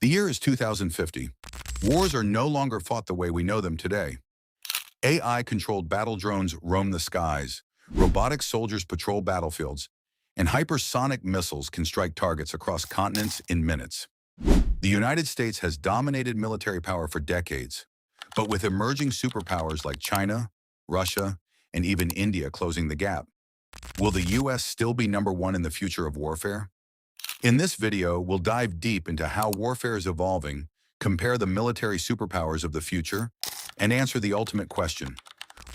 The year is 2050. Wars are no longer fought the way we know them today. AI-controlled battle drones roam the skies, robotic soldiers patrol battlefields, and hypersonic missiles can strike targets across continents in minutes. The United States has dominated military power for decades, but with emerging superpowers like China, Russia, and even India closing the gap, will the U.S. still be number one in the future of warfare? In this video, we'll dive deep into how warfare is evolving, compare the military superpowers of the future, and answer the ultimate question: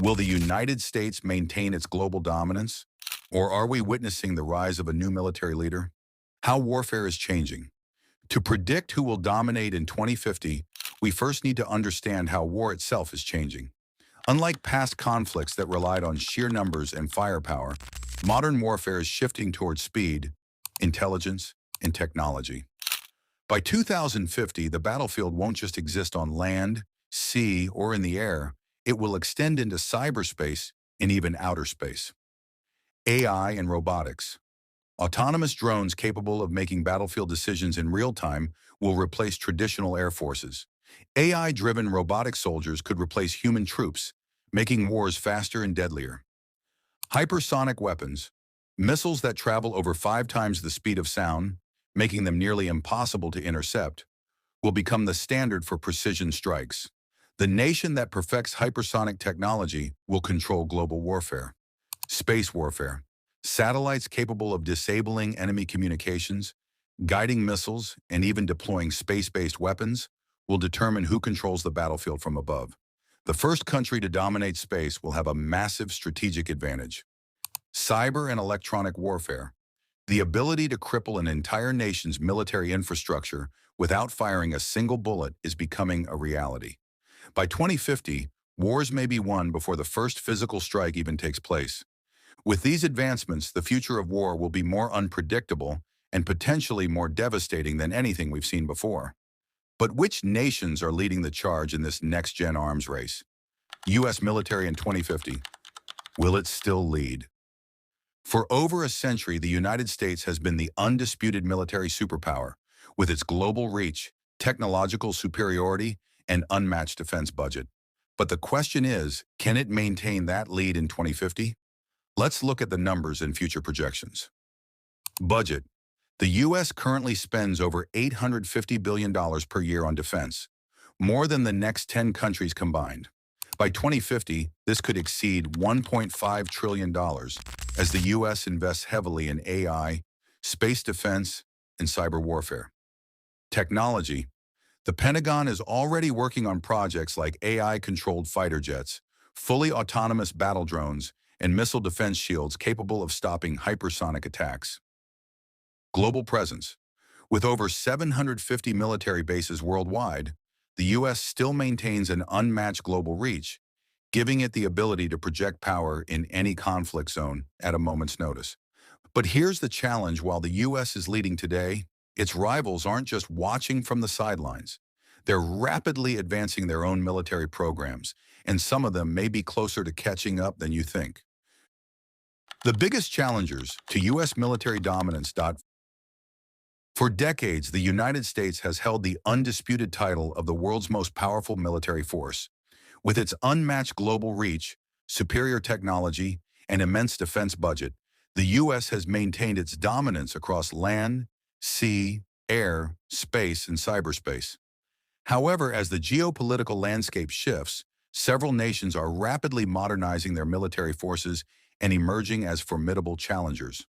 will the United States maintain its global dominance, or are we witnessing the rise of a new military leader? How warfare is changing. To predict who will dominate in 2050, we first need to understand how war itself is changing. Unlike past conflicts that relied on sheer numbers and firepower, modern warfare is shifting towards speed, intelligence, and technology. By 2050, the battlefield won't just exist on land, sea, or in the air. It will extend into cyberspace and even outer space. AI and robotics. Autonomous drones capable of making battlefield decisions in real time will replace traditional air forces. AI-driven robotic soldiers could replace human troops, making wars faster and deadlier. Hypersonic weapons, missiles that travel over 5 times the speed of sound, making them nearly impossible to intercept, will become the standard for precision strikes. The nation that perfects hypersonic technology will control global warfare. Space warfare. Satellites capable of disabling enemy communications, guiding missiles, and even deploying space-based weapons will determine who controls the battlefield from above. The first country to dominate space will have a massive strategic advantage. Cyber and electronic warfare. The ability to cripple an entire nation's military infrastructure without firing a single bullet is becoming a reality. By 2050, wars may be won before the first physical strike even takes place. With these advancements, the future of war will be more unpredictable and potentially more devastating than anything we've seen before. But which nations are leading the charge in this next-gen arms race? U.S. military in 2050. Will it still lead? For over a century, the United States has been the undisputed military superpower, with its global reach, technological superiority, and unmatched defense budget. But the question is, can it maintain that lead in 2050? Let's look at the numbers and future projections. Budget. The U.S. currently spends over $850 billion per year on defense, more than the next 10 countries combined. By 2050, this could exceed $1.5 trillion as the U.S. invests heavily in AI, space defense, and cyber warfare. Technology. The Pentagon is already working on projects like AI-controlled fighter jets, fully autonomous battle drones, and missile defense shields capable of stopping hypersonic attacks. Global presence. With over 750 military bases worldwide, the U.S. still maintains an unmatched global reach, giving it the ability to project power in any conflict zone at a moment's notice. But here's the challenge: while the U.S. is leading today, its rivals aren't just watching from the sidelines. They're rapidly advancing their own military programs, and some of them may be closer to catching up than you think. The biggest challengers to U.S. military dominance. For decades, the United States has held the undisputed title of the world's most powerful military force. With its unmatched global reach, superior technology, and immense defense budget, the U.S. has maintained its dominance across land, sea, air, space, and cyberspace. However, as the geopolitical landscape shifts, several nations are rapidly modernizing their military forces and emerging as formidable challengers.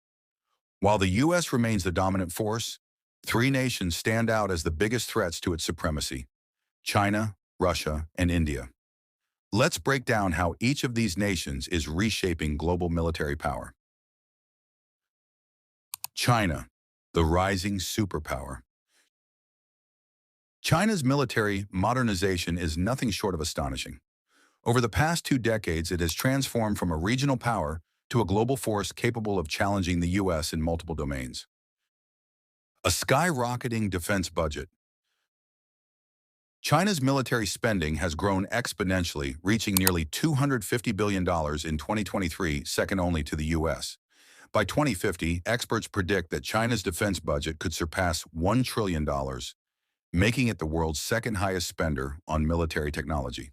While the U.S. remains the dominant force, 3 nations stand out as the biggest threats to its supremacy: China, Russia, and India. Let's break down how each of these nations is reshaping global military power. China, the rising superpower. China's military modernization is nothing short of astonishing. Over the past 2 decades, it has transformed from a regional power to a global force capable of challenging the U.S. in multiple domains. A skyrocketing defense budget. China's military spending has grown exponentially, reaching nearly $250 billion in 2023, second only to the U.S. By 2050, experts predict that China's defense budget could surpass $1 trillion, making it the world's second highest spender on military technology.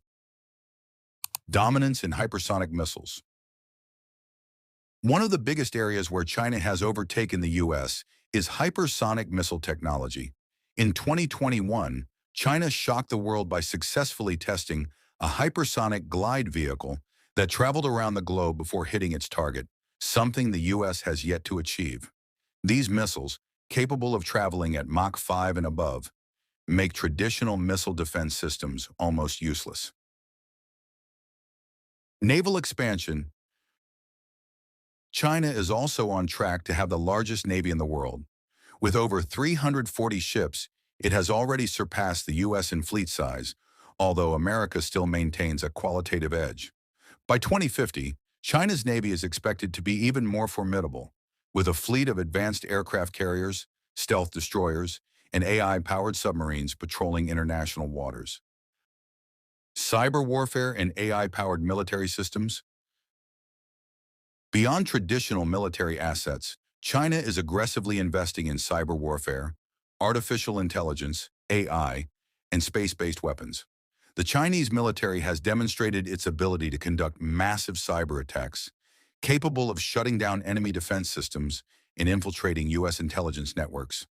Dominance in hypersonic missiles. One of the biggest areas where China has overtaken the U.S. is hypersonic missile technology. In 2021, China shocked the world by successfully testing a hypersonic glide vehicle that traveled around the globe before hitting its target, something the U.S. has yet to achieve. These missiles, capable of traveling at Mach 5 and above, make traditional missile defense systems almost useless. Naval expansion. China is also on track to have the largest navy in the world. With over 340 ships, it has already surpassed the U.S. in fleet size, although America still maintains a qualitative edge. By 2050, China's navy is expected to be even more formidable, with a fleet of advanced aircraft carriers, stealth destroyers, and AI-powered submarines patrolling international waters. Cyber warfare and AI-powered military systems. Beyond traditional military assets, China is aggressively investing in cyber warfare, artificial intelligence, AI, and space-based weapons. The Chinese military has demonstrated its ability to conduct massive cyber attacks, capable of shutting down enemy defense systems and infiltrating U.S. intelligence networks.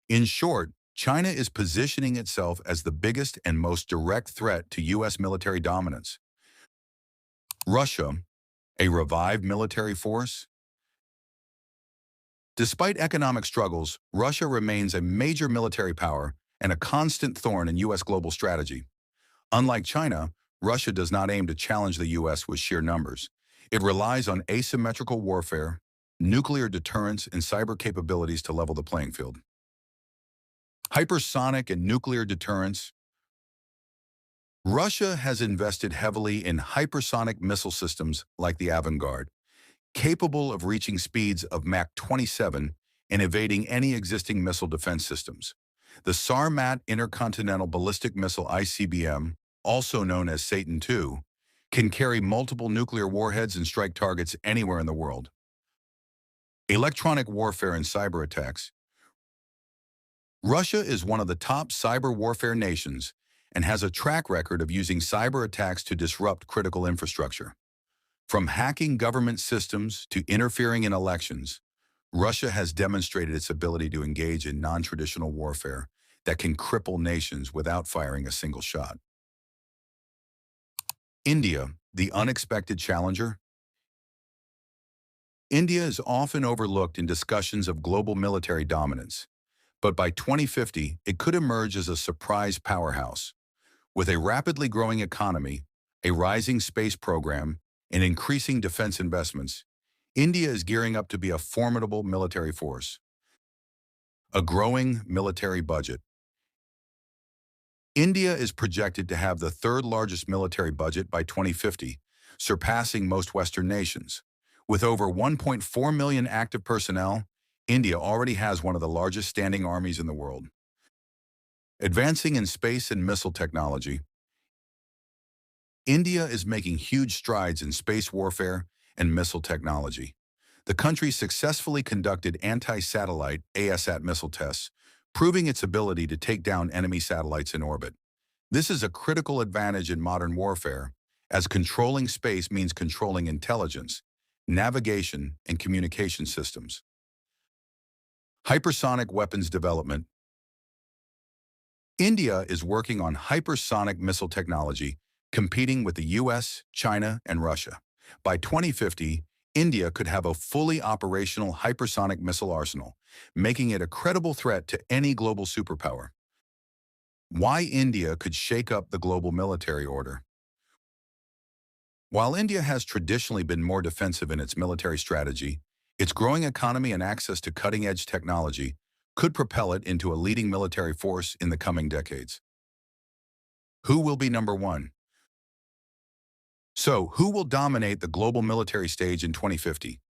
In short, China is positioning itself as the biggest and most direct threat to U.S. military dominance. Russia, a revived military force. Despite economic struggles, Russia remains a major military power and a constant thorn in U.S. global strategy. Unlike China, Russia does not aim to challenge the U.S. with sheer numbers. It relies on asymmetrical warfare, nuclear deterrence, and cyber capabilities to level the playing field. Hypersonic and nuclear deterrence. Russia has invested heavily in hypersonic missile systems like the Avangard, capable of reaching speeds of Mach 27 and evading any existing missile defense systems. The Sarmat Intercontinental Ballistic Missile ICBM, also known as Satan II, can carry multiple nuclear warheads and strike targets anywhere in the world. Electronic warfare and cyber attacks. Russia is one of the top cyber warfare nations and has a track record of using cyber attacks to disrupt critical infrastructure. From hacking government systems to interfering in elections, Russia has demonstrated its ability to engage in non-traditional warfare that can cripple nations without firing a single shot. India, the unexpected challenger. India is often overlooked in discussions of global military dominance, but by 2050, it could emerge as a surprise powerhouse. With a rapidly growing economy, a rising space program, and increasing defense investments, India is gearing up to be a formidable military force. A growing military budget. India is projected to have the third largest military budget by 2050, surpassing most Western nations. With over 1.4 million active personnel, India already has one of the largest standing armies in the world. Advancing in space and missile technology. India is making huge strides in space warfare and missile technology. The country successfully conducted anti-satellite ASAT missile tests, proving its ability to take down enemy satellites in orbit. This is a critical advantage in modern warfare, as controlling space means controlling intelligence, navigation, and communication systems. Hypersonic weapons development. India is working on hypersonic missile technology, competing with the US, China, and Russia. By 2050, India could have a fully operational hypersonic missile arsenal, making it a credible threat to any global superpower. Why India could shake up the global military order. While India has traditionally been more defensive in its military strategy, its growing economy and access to cutting-edge technology could propel it into a leading military force in the coming decades. Who will be number one? So, who will dominate the global military stage in 2050?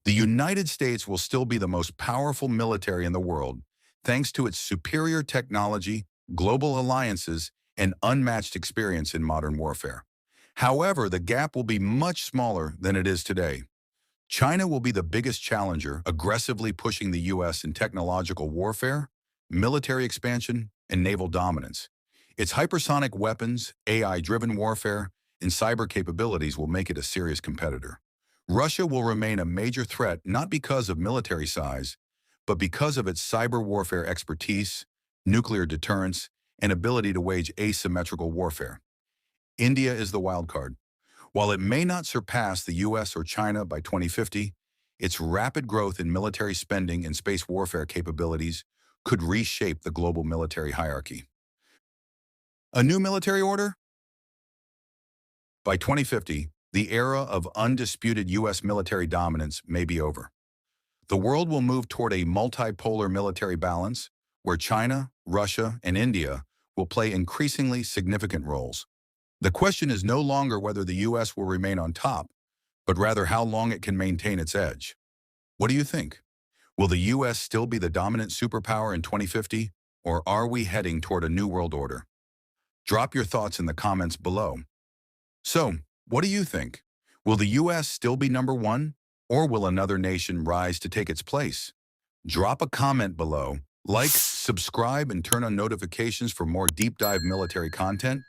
The United States will still be the most powerful military in the world, thanks to its superior technology, global alliances, and unmatched experience in modern warfare. However, the gap will be much smaller than it is today. China will be the biggest challenger, aggressively pushing the U.S. in technological warfare, military expansion, and naval dominance. Its hypersonic weapons, AI-driven warfare, and cyber capabilities will make it a serious competitor. Russia will remain a major threat not because of military size, but because of its cyber warfare expertise, nuclear deterrence, and ability to wage asymmetrical warfare. India is the wild card. While it may not surpass the US or China by 2050, its rapid growth in military spending and space warfare capabilities could reshape the global military hierarchy. A new military order? By 2050, the era of undisputed US military dominance may be over. The world will move toward a multipolar military balance where China, Russia, and India will play increasingly significant roles. The question is no longer whether the US will remain on top, but rather how long it can maintain its edge. What do you think? Will the US still be the dominant superpower in 2050, or are we heading toward a new world order? Drop your thoughts in the comments below. So, what do you think? Will the US still be number one, or will another nation rise to take its place? Drop a comment below, like, subscribe, and turn on notifications for more deep dive military content.